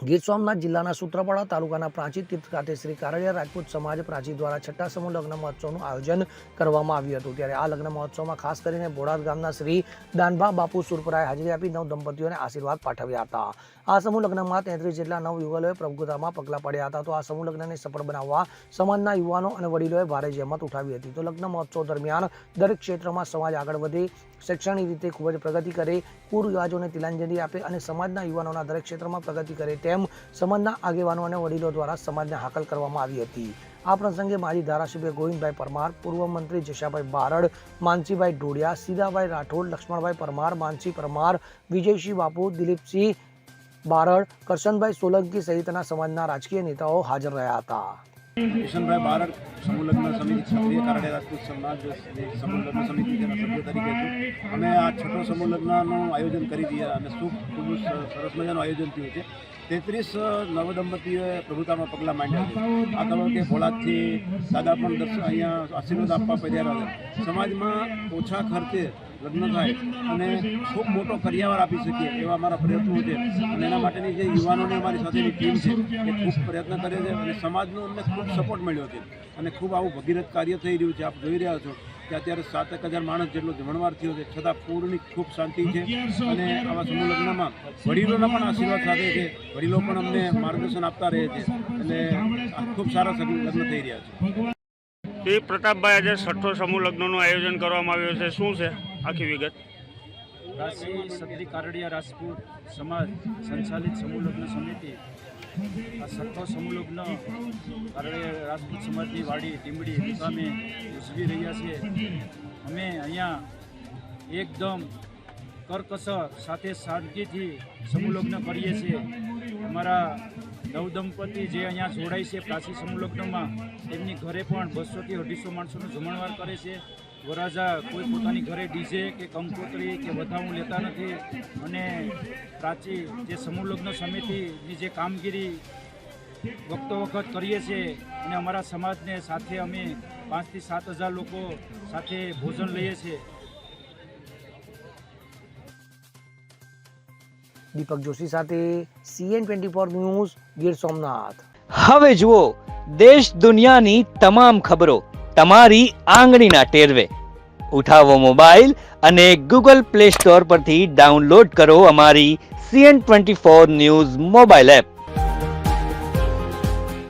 ગીર સોમનાથ જિલ્લાના સૂત્રાપાડા તાલુકાના પ્રાચી તીર્થ ખાતે શ્રી કારડિયા રાજપૂત સમાજ પ્રાચી દ્વારા છઠ્ઠા સમૂહ લગ્ન મહોત્સવનું આયોજન કરવામાં આવ્યું હતું। ત્યારે આ લગ્ન મહોત્સવમાં ખાસ કરીને બોડાદ ગામના શ્રી દાનભા બાપુ સુરપરાએ હાજરી આપી નવ દંપતીઓને આશીર્વાદ પાઠવ્યા હતા। આ સમૂહ લગ્નમાં 33 જેટલા નવ યુગલોએ પ્રભુતામાં પગલાં પડ્યા હતા। તો આ સમૂહ લગ્નને સફળ બનાવવા સમાજના યુવાનો અને વડીલોએ ભારે જહેમત ઉઠાવી હતી। તો લગ્ન મહોત્સવ દરમિયાન દરેક ક્ષેત્રમાં સમાજ આગળ વધે, શૈક્ષણિક રીતે ખૂબ જ પ્રગતિ કરે, કુરિવાજોને તિલાંજલિ આપે અને સમાજના યુવાનોના દરેક ક્ષેત્રમાં પ્રગતિ કરે તેમ સમાજના આગેવાનો અને વડીલો દ્વારા સમાજને હાકલ કરવામાં આવી હતી। આ પ્રસંગે માજી ધારાસભ્ય ગોવિંદભાઈ પરમાર, પૂર્વ મંત્રી જશાભાઈ બારડ, માનસીભાઈ ઢોડિયા, સીધાભાઈ રાઠોડ, લક્ષ્મણભાઈ પરમાર, માનસી પરમાર, વિજયસિંહ બાપુ, દિલીપસિંહ બારડ, કરશનભાઈ સોલંકી સહિતના સમાજના રાજકીય નેતાઓ હાજર રહ્યા હતા। કિશનભાઈ બારડ સમૂહ લગ્ન સમિતિ ક્ષત્રિય કારડિયા રાજપૂત સમાજ સમૂહ લગ્ન સમિતિ તેના સભ્ય તરીકે છું। અમે આ છઠ્ઠો સમૂહ લગ્નનું આયોજન કરી રહ્યા અને ખૂબ સરસ મજાનું આયોજન થયું છે। 33 નવદંપતીઓએ પ્રભુતામાં પગલાં માંડ્યા છે। આ તબક્કે બોલાદથી દાદા પણ અહીંયા આશીર્વાદ આપવા પધાર્યા છે। સમાજમાં ઓછા ખર્ચે લગ્ન થાય અને ખૂબ મોટો કરિયાવર આપી શકીએ એવા અમારા પ્રયત્નો છે અને એના માટેની જે યુવાનોની અમારી સાથેની ટીમ છે એ ખૂબ પ્રયત્ન કરે છે અને સમાજનો અમને ખૂબ સપોર્ટ મળ્યો છે અને ખૂબ આવું ભગીરથ કાર્ય થઈ રહ્યું છે। આપ જોઈ રહ્યા છો કે અત્યારે 7,000 માણસ જેટલો જમણવાર થયો છે, છતાં પૂરની ખૂબ શાંતિ છે અને આવા સમૂહ લગ્નમાં વડીલોના પણ આશીર્વાદ સાથે છે। વડીલો પણ અમને માર્ગદર્શન આપતા રહે છે એટલે ખૂબ સારા લગ્ન થઈ રહ્યા છે। પ્રતાપભાઈ, આજે છઠ્ઠો સમૂહ લગ્નનું આયોજન કરવામાં આવ્યું છે, શું છે આખી વિગત? પ્રાચી ક્ષત્રિય કારડિયા રાજપૂત સમાજ સંચાલિત સમૂહ લગ્ન સમિતિ આ છઠ્ઠો સમૂહ લગ્ન કારડિયા રાજપૂત સમાજની વાડી ટીમડી મુકામે ઉજવી રહ્યા છે। અમે અહીંયા એકદમ કરકસર સાથે સાદગીથી સમૂહ લગ્ન કરીએ છીએ। અમારા નવદંપતિ જે અહીંયા જોડાય છે પ્રાચી સમૂહ લગ્નમાં, તેમની ઘરે પણ 200 થી 250 માણસોનો જમણવાર કરે છે। વરરાજા કોઈ પોતાની ઘરે ડીજે કે કંકોત્રી કે વધામું લેતા નથી અને પ્રાચી જે સમૂહ લગ્ન સમિતિની જે કામગીરી વખતો વખત કરીએ છીએ અને અમારા સમાજને સાથે અમે 5 થી 7,000 લોકો સાથે ભોજન લઈએ છીએ। દીપક જોશી સાથે CN24 ન્યૂઝ, ગીર સોમનાથ। હવે જુઓ દેશ દુનિયાની તમામ ખબરો તમારી આંગળીના ટેરવે। ઉઠાવો મોબાઈલ અને Google Play Store પરથી ડાઉનલોડ કરો અમારી CN24 ન્યૂઝ મોબાઈલ એપ।